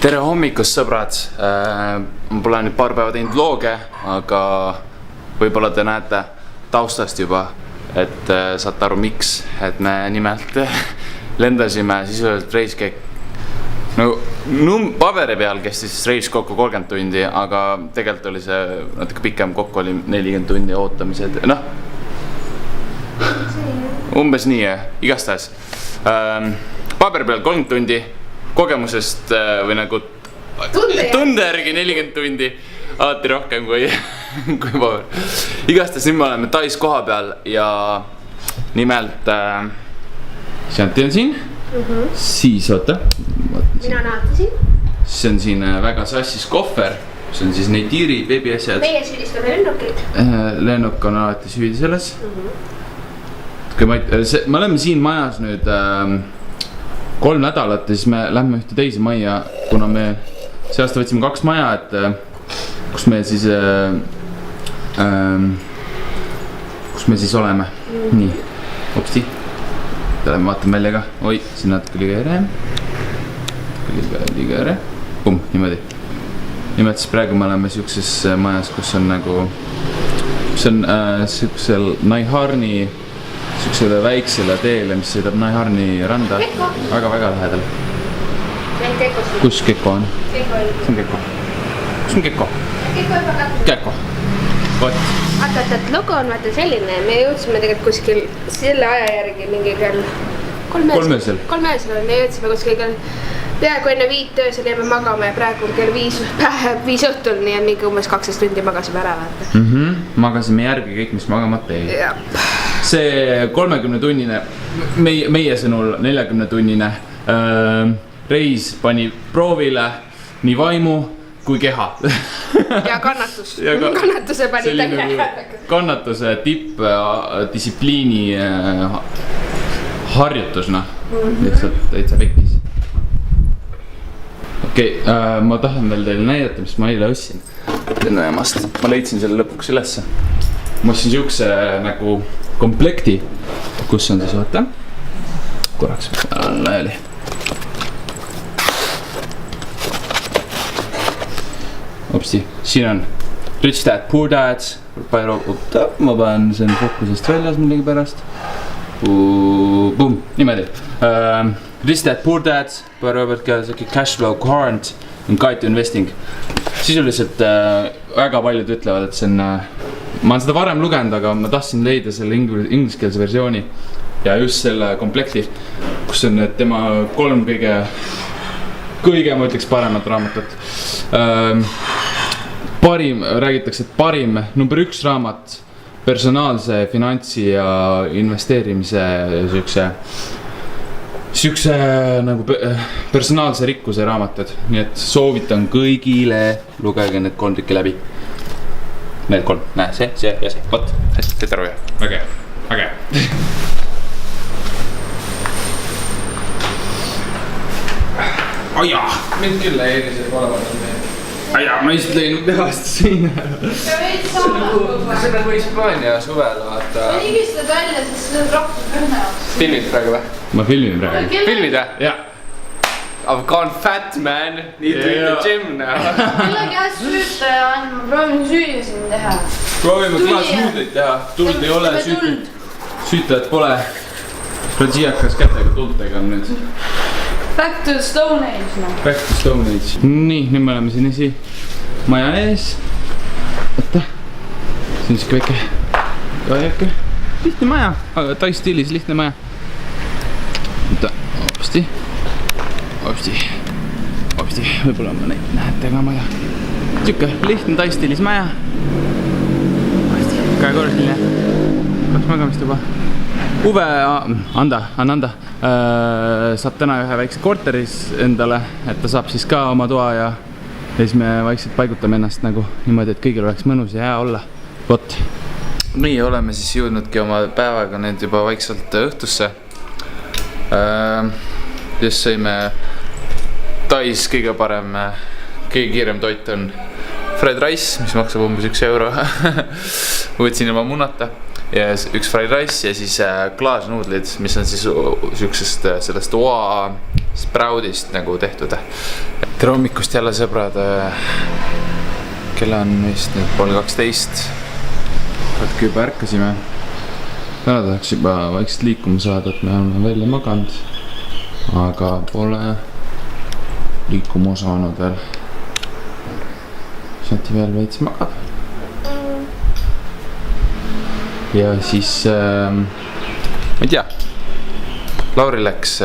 Tere hommikust, sõbrad! Ma pole nüüd paar päeva teinud vloge, aga võib-olla te näete taustast juba, et saate aru miks, et me nimelt lendasime sisuliselt reiskäik. No paberi peal kestis reis kokku 30 tundi, aga tegelikult oli see natuke pikem, kokku oli 40 tundi ootamised. Noh, umbes nii, igastahes. Paberi peal 30 tundi, kogemusest või nagu tunde järgi 40 tundi, alati rohkem kui paber. Igastahes nüüd me oleme Tais koha peal ja nimelt Shanti on siin, siis oota. Mina naatisin. See on siin väga sassis kohver, see on siis Neidiri beebiasjad. Meie süüdistame lennukit. Lennuk on alati süüdi selles. Me oleme siin majas nüüd 3 nädalat ja siis me lähme ühte teise majja, kuna me see aasta võtsime 2 maja, et kus me siis oleme. Nii, hopsti. Lähme vaatame välja ka. Oi, siin natuke liiga ere. Liiga ere. Pum, niimoodi. Nimelt siis praegu me oleme siukses majas, kus on nagu, kus on siuksel Naiharni siuksele väiksele teele, mis sõidab Naiharni randa. Väga-väga lähedal. Kus Keko on? See on Keko. Kus on Keko? Keko juba katnud. Keko. Vot. Et lugu on vaata selline, me jõudsime tegelikult kuskil selle aja järgi mingi kell 3 öösel on ja jõudsime kuskil kell peaaegu enne 5 öösel jäime magama ja praegu on kell 5 õhtul, nii on mingi umbes 12 tundi magasime ära vaata. Magasime järgi kõik, mis magamata ei. See 30-tunnine, meie sõnul 40-tunnine reis pani proovile nii vaimu kui keha. Ja kannatus. Kannatuse pani täiega. Kannatuse tipp distsipliini harjutusna. Lihtsalt täitsa pekkis. Okei, ma tahan veel teile näidata, mis ma eile ostsin. Lennujamast. Ma leidsin selle lõpuks ülesse. Ma ostsin siukse nagu komplekti, kus on siis vaata. Korraks laiali. Opsti, siin on Rich Dad, Poor Dad. Ma panen sen fookusest väljas millegi pärast. Boom, niimoodi. Rich Dad, Poor Dad, Robert Kiyosaki, Cash Flow, Current and Guide to Investing. Sisuliselt väga paljud ütlevad, et see on, ma olen seda varem lugenud, aga ma tahtsin leida selle ingliskeelse versiooni ja just selle komplekti, kus on tema 3 kõige ma ütleks paremat raamatut. Räägitakse, et parim number 1 raamat personaalse finantsi ja investeerimise siukse nagu personaalse rikkuse raamatud. Nii et soovitan kõigile, lugege need 3 tükki läbi. Need 3, näe, see ja see, võt, hästi aru ja, väga hea. Aja, mind küll ei erised olevat. Aja, ma just lõin tehast siin. Sa võid saama kogu aeg. See nagu Hispaania suvel, vaata. Ma ligistad välja, sest see on rohkem rõhne jaoks. Filmid praegu või? Ma filmin praegu. Filmid või? Jah. I've gone fat, man. Need to hit the gym now. Kellegi käes süüta ja ma proovin süüa siin teha. Proovime klaas muudleid teha. Tuld ei ole, süütajad pole. Radziakas kätega tuldega on nüüd. Back to Stone Age, no. Back to Stone Age. Nii, nüüd me oleme siin maja ees. Võtta. See on siuke väike jajake. Lihtne maja, aga Tais stiilis lihtne maja. Võtta, hopsti. Võib-olla ma näete ka maja. Siuke lihtne Tais stiilis maja. Käekorrasline. 2 magamist juba. Uwe, Ananda saab täna ühe väikse korteris endale, et ta saab siis ka oma toa ja siis me vaikselt paigutame ennast nagu niimoodi, et kõigil oleks mõnus ja hea olla. Vot. Meie oleme siis jõudnudki oma päevaga nüüd juba vaikselt õhtusse. Just sõime Tais kõige parem, kõige kiirem toit on fried rice, mis maksab umbes 1 euro. Võtsin ilma munata. Ja 1 fried rice ja siis klaasnuudlid, mis on siis siuksest sellest oa Sproutist nagu tehtud. Tere hommikust jälle sõbrad. Kell on vist nüüd 11:30. Katki juba ärkasime. Täna tahaks juba vaikselt liikuma saada, et me oleme välja maganud. Aga pole liikuma saanud veel. Šanti veel veits magab. Ja siis ma ei tea, Lauri läks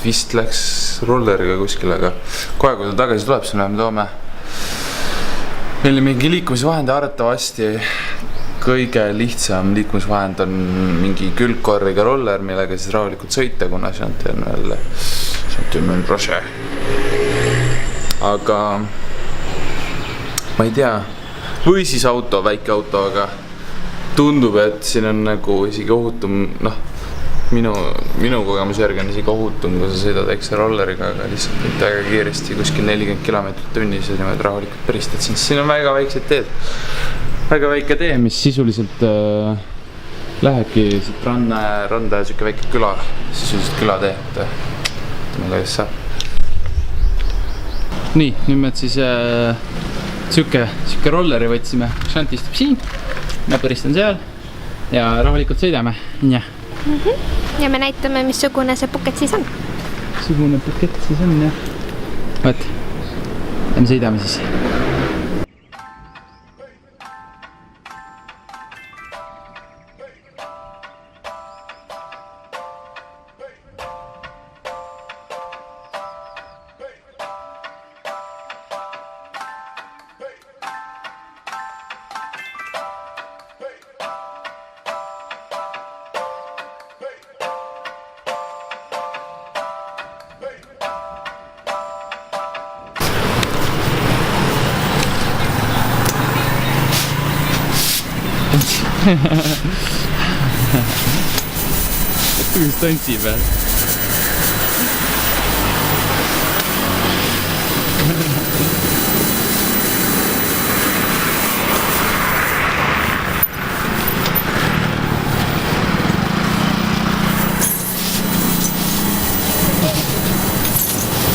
vist läks rolleriga kuskile, aga kohe kui ta tagasi tuleb, siis me toome meile mingi liikumisvahend. Arvatavasti kõige lihtsam liikumisvahend on mingi külgkorriga roller, millega siis rahulikult sõita, kuna Šanti on veel rase. Aga ma ei tea, või siis auto, väike auto, aga tundub, et siin on nagu isegi ohutum, minu kogemuse järgi on isegi ohutum, kui sa sõidad väikse rolleriga, aga lihtsalt mitte väga kiiresti, kuskil 40 km/h ja niimoodi rahulikult peristad, siis siin on väga väiksed teed. Väga väike tee, mis sisuliselt lähebki siit randa ja siuke väike küla, sisuliselt külatee, et meil kuidas saab. Nii, nüüd me siis siuke rolleri võtsime. Šanti istub siin, ma põristan seal ja rahulikult sõidame. Ja me näitame, missugune see puket siis on. Missugune puket siis on, jah. Võt, me sõidame siis. Kus tantsib veel?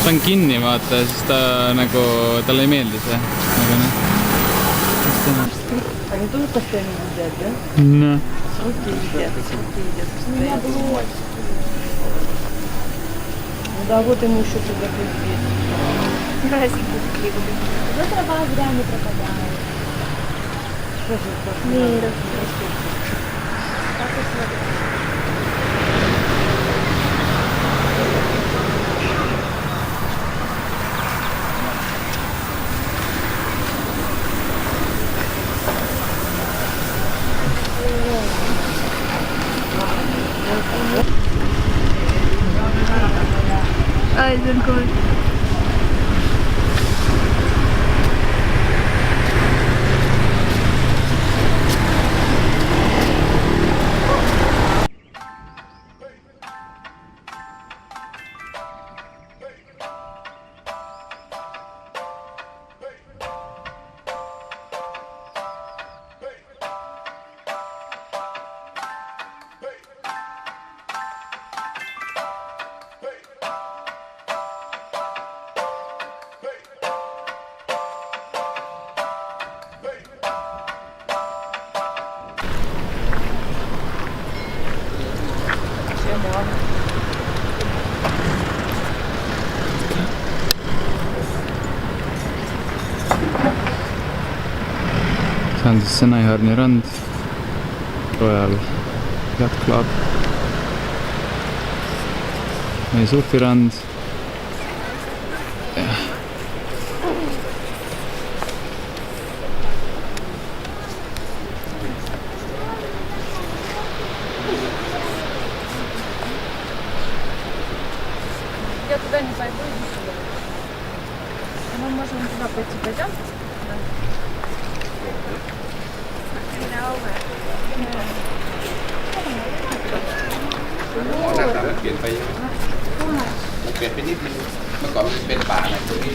Ta on kinni, vaata, siis ta nagu, talle ei meeldi see. Они тоже постоянно едят, да? Да. Сроки едят. У меня было. Ну да, вот ему еще туда приедет. Завтра вас зря не пропадает. Мир. Ay, c'est cool. See on siis Sänaiharni rand, Royal Yacht Club, meie surfirand. Я туда не пойду, иди сюда. Мы можем туда пойти, пойдем? Quiet ไปนิดนึงเมื่อก่อนมันเป็นป่าอะไรตรงนี้